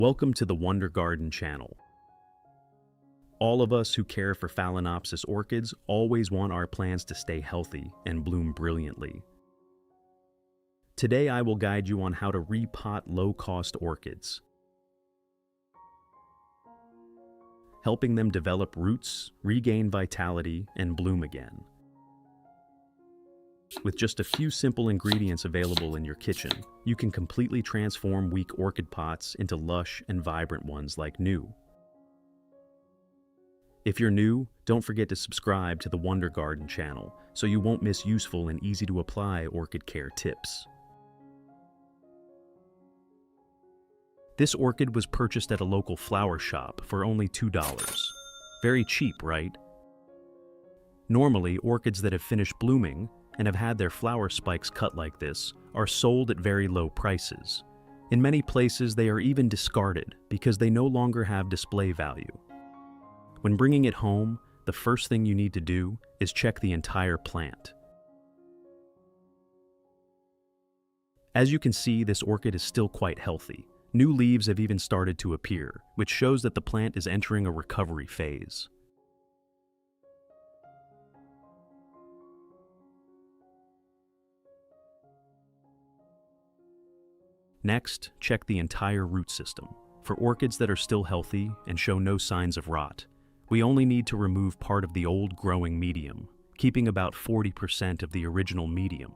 Welcome to the Wonder Garden channel. All of us who care for Phalaenopsis orchids always want our plants to stay healthy and bloom brilliantly. Today I will guide you on how to repot low-cost orchids, helping them develop roots, regain vitality, and bloom again. With just a few simple ingredients available in your kitchen, you can completely transform weak orchid pots into lush and vibrant ones like new. If you're new, don't forget to subscribe to the Wonder Garden channel so you won't miss useful and easy-to-apply orchid care tips. This orchid was purchased at a local flower shop for only $2. Very cheap, right? Normally, orchids that have finished blooming and have had their flower spikes cut like this are sold at very low prices. In many places, they are even discarded because they no longer have display value. When bringing it home, the first thing you need to do is check the entire plant. As you can see, this orchid is still quite healthy. New leaves have even started to appear, which shows that the plant is entering a recovery phase. Next, check the entire root system. For orchids that are still healthy and show no signs of rot, we only need to remove part of the old growing medium, keeping about 40% of the original medium.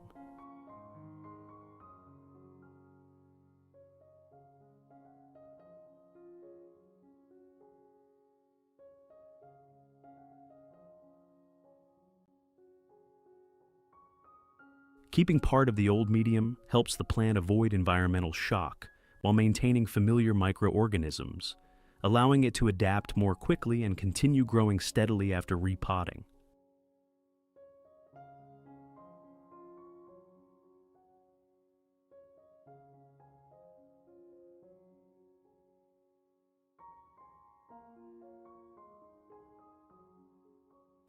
Keeping part of the old medium helps the plant avoid environmental shock while maintaining familiar microorganisms, allowing it to adapt more quickly and continue growing steadily after repotting.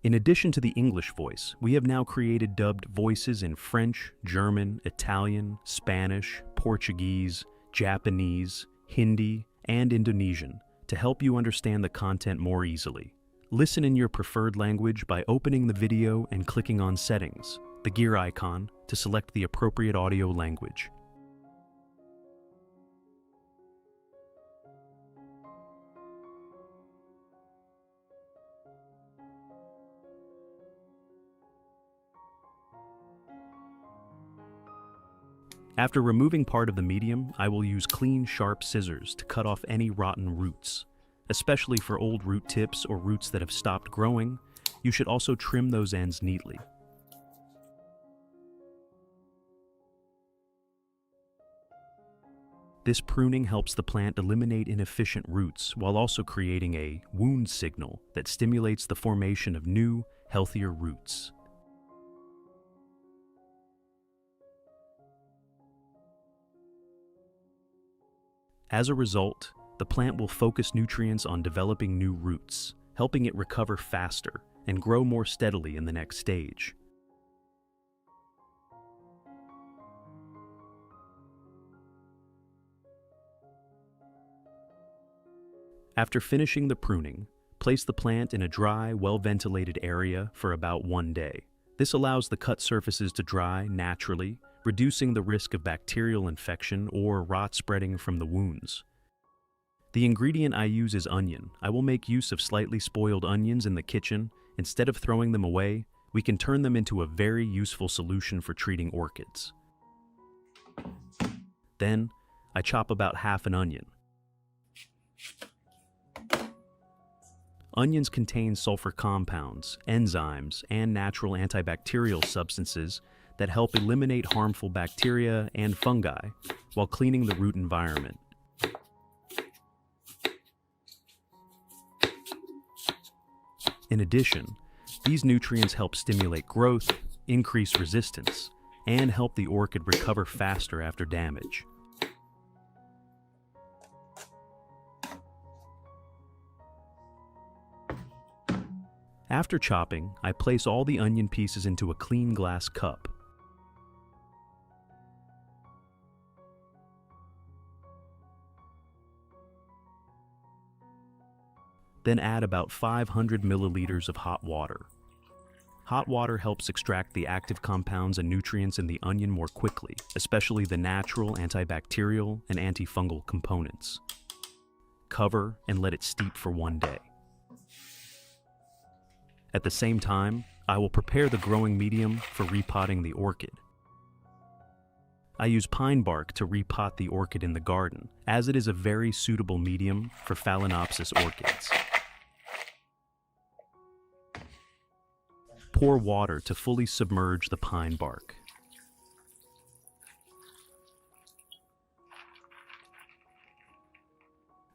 In addition to the English voice, we have now created dubbed voices in French, German, Italian, Spanish, Portuguese, Japanese, Hindi, and Indonesian to help you understand the content more easily. Listen in your preferred language by opening the video and clicking on Settings, the gear icon, to select the appropriate audio language. After removing part of the medium, I will use clean, sharp scissors to cut off any rotten roots. Especially for old root tips or roots that have stopped growing, you should also trim those ends neatly. This pruning helps the plant eliminate inefficient roots while also creating a wound signal that stimulates the formation of new, healthier roots. As a result, the plant will focus nutrients on developing new roots, helping it recover faster and grow more steadily in the next stage. After finishing the pruning, place the plant in a dry, well-ventilated area for about 1 day. This allows the cut surfaces to dry naturally, reducing the risk of bacterial infection or rot spreading from the wounds. The ingredient I use is onion. I will make use of slightly spoiled onions in the kitchen. Instead of throwing them away, we can turn them into a very useful solution for treating orchids. Then, I chop about half an onion. Onions contain sulfur compounds, enzymes, and natural antibacterial substances that help eliminate harmful bacteria and fungi while cleaning the root environment. In addition, these nutrients help stimulate growth, increase resistance, and help the orchid recover faster after damage. After chopping, I place all the onion pieces into a clean glass cup. Then add about 500 milliliters of hot water. Hot water helps extract the active compounds and nutrients in the onion more quickly, especially the natural antibacterial and antifungal components. Cover and let it steep for 1 day. At the same time, I will prepare the growing medium for repotting the orchid. I use pine bark to repot the orchid in the garden, as it is a very suitable medium for Phalaenopsis orchids. Pour water to fully submerge the pine bark.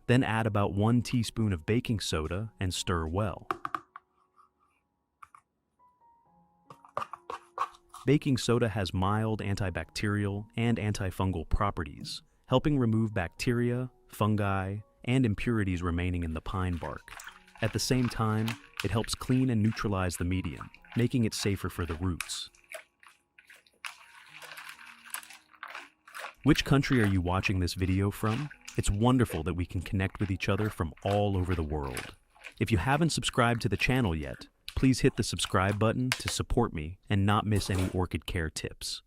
Then add about 1 teaspoon of baking soda and stir well. Baking soda has mild antibacterial and antifungal properties, helping remove bacteria, fungi, and impurities remaining in the pine bark. At the same time, it helps clean and neutralize the medium, making it safer for the roots. Which country are you watching this video from? It's wonderful that we can connect with each other from all over the world. If you haven't subscribed to the channel yet, please hit the subscribe button to support me and not miss any orchid care tips.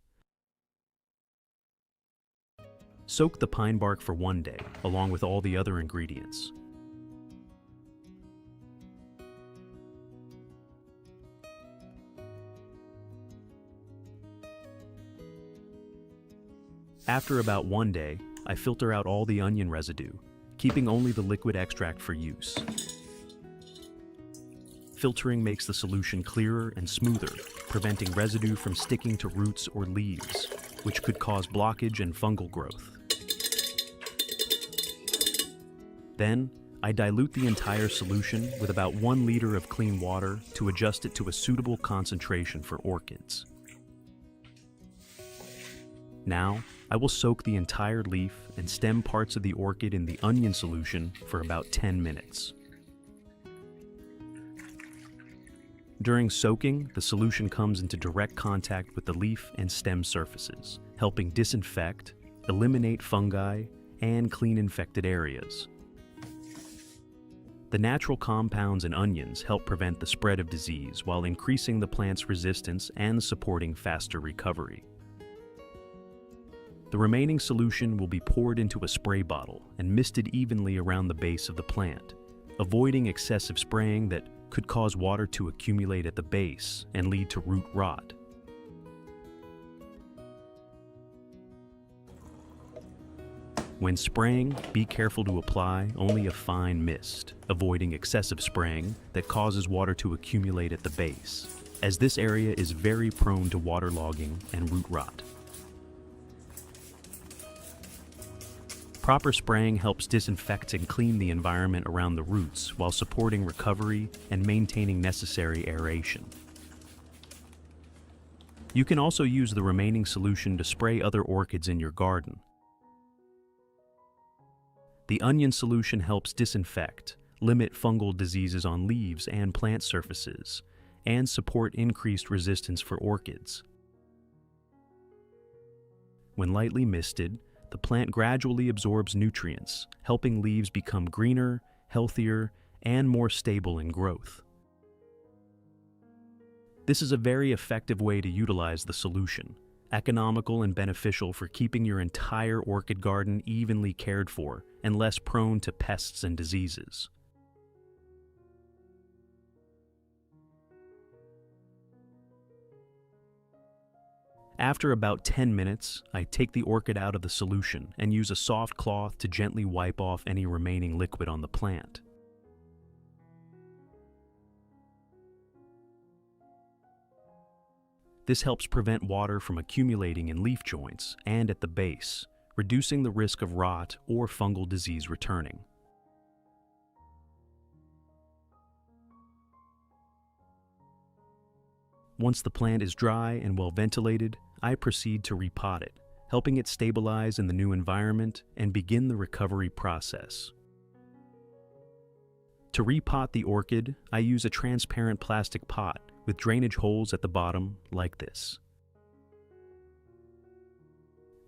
Soak the pine bark for 1 day, along with all the other ingredients. After about 1 day, I filter out all the onion residue, keeping only the liquid extract for use. Filtering makes the solution clearer and smoother, preventing residue from sticking to roots or leaves, which could cause blockage and fungal growth. Then, I dilute the entire solution with about 1 liter of clean water to adjust it to a suitable concentration for orchids. Now, I will soak the entire leaf and stem parts of the orchid in the onion solution for about 10 minutes. During soaking, the solution comes into direct contact with the leaf and stem surfaces, helping disinfect, eliminate fungi, and clean infected areas. The natural compounds in onions help prevent the spread of disease while increasing the plant's resistance and supporting faster recovery. The remaining solution will be poured into a spray bottle and misted evenly around the base of the plant, avoiding excessive spraying that could cause water to accumulate at the base and lead to root rot. When spraying, be careful to apply only a fine mist, avoiding excessive spraying that causes water to accumulate at the base, as this area is very prone to waterlogging and root rot. Proper spraying helps disinfect and clean the environment around the roots while supporting recovery and maintaining necessary aeration. You can also use the remaining solution to spray other orchids in your garden. The onion solution helps disinfect, limit fungal diseases on leaves and plant surfaces, and support increased resistance for orchids. When lightly misted, the plant gradually absorbs nutrients, helping leaves become greener, healthier, and more stable in growth. This is a very effective way to utilize the solution, economical and beneficial for keeping your entire orchid garden evenly cared for and less prone to pests and diseases. After about 10 minutes, I take the orchid out of the solution and use a soft cloth to gently wipe off any remaining liquid on the plant. This helps prevent water from accumulating in leaf joints and at the base, reducing the risk of rot or fungal disease returning. Once the plant is dry and well ventilated, I proceed to repot it, helping it stabilize in the new environment and begin the recovery process. To repot the orchid, I use a transparent plastic pot with drainage holes at the bottom like this.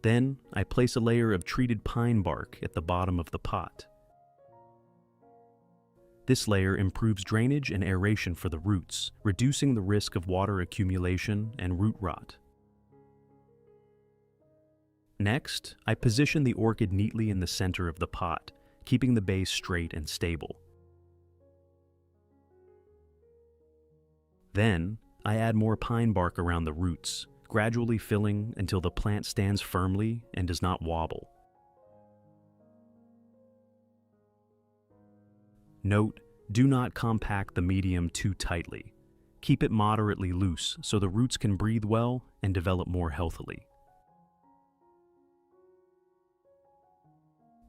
Then, I place a layer of treated pine bark at the bottom of the pot. This layer improves drainage and aeration for the roots, reducing the risk of water accumulation and root rot. Next, I position the orchid neatly in the center of the pot, keeping the base straight and stable. Then, I add more pine bark around the roots, gradually filling until the plant stands firmly and does not wobble. Note, do not compact the medium too tightly. Keep it moderately loose so the roots can breathe well and develop more healthily.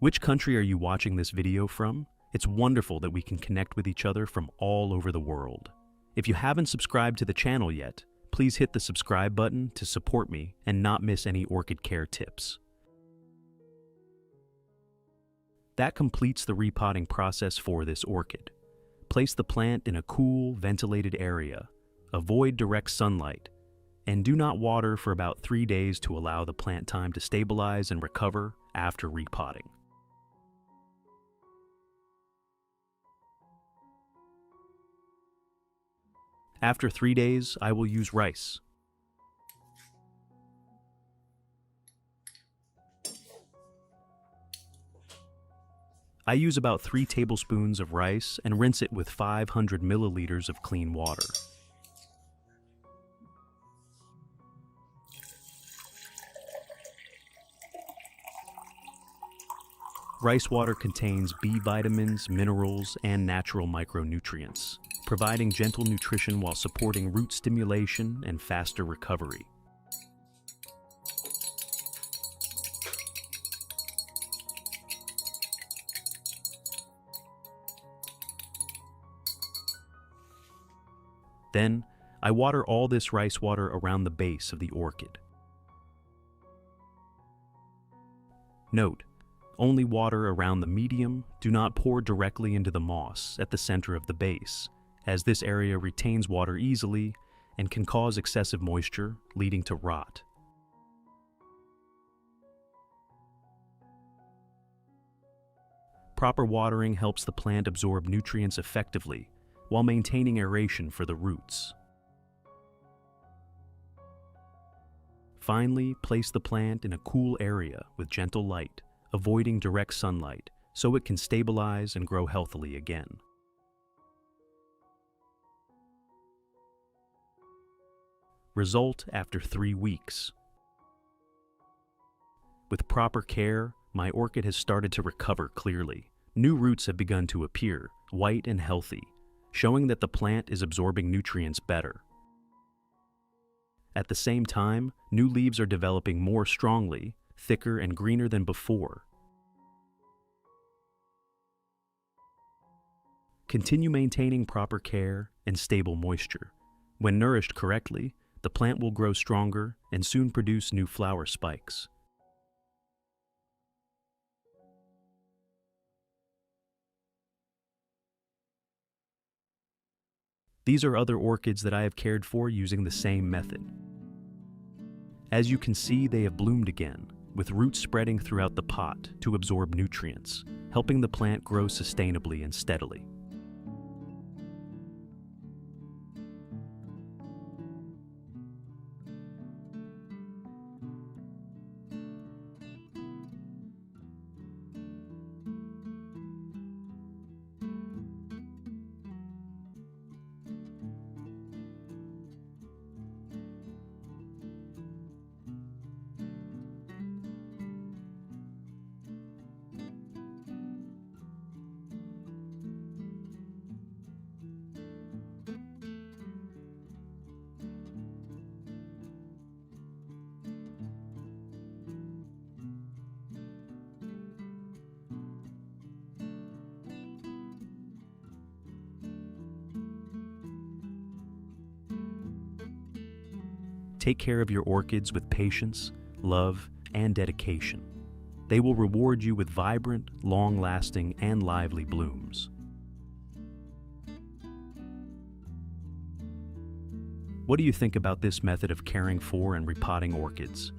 Which country are you watching this video from? It's wonderful that we can connect with each other from all over the world. If you haven't subscribed to the channel yet, please hit the subscribe button to support me and not miss any orchid care tips. That completes the repotting process for this orchid. Place the plant in a cool, ventilated area. Avoid direct sunlight. And do not water for about 3 days to allow the plant time to stabilize and recover after repotting. After 3 days, I will use rice. I use about 3 tablespoons of rice and rinse it with 500 milliliters of clean water. Rice water contains B vitamins, minerals, and natural micronutrients, providing gentle nutrition while supporting root stimulation and faster recovery. Then, I water all this rice water around the base of the orchid. Note, only water around the medium, do not pour directly into the moss at the center of the base, as this area retains water easily and can cause excessive moisture, leading to rot. Proper watering helps the plant absorb nutrients effectively while maintaining aeration for the roots. Finally, place the plant in a cool area with gentle light, avoiding direct sunlight, so it can stabilize and grow healthily again. Result after 3 weeks. With proper care, my orchid has started to recover clearly. New roots have begun to appear, white and healthy, showing that the plant is absorbing nutrients better. At the same time, new leaves are developing more strongly, thicker and greener than before. Continue maintaining proper care and stable moisture. When nourished correctly, the plant will grow stronger and soon produce new flower spikes. These are other orchids that I have cared for using the same method. As you can see, they have bloomed again, with roots spreading throughout the pot to absorb nutrients, helping the plant grow sustainably and steadily. Take care of your orchids with patience, love, and dedication. They will reward you with vibrant, long-lasting, and lively blooms. What do you think about this method of caring for and repotting orchids?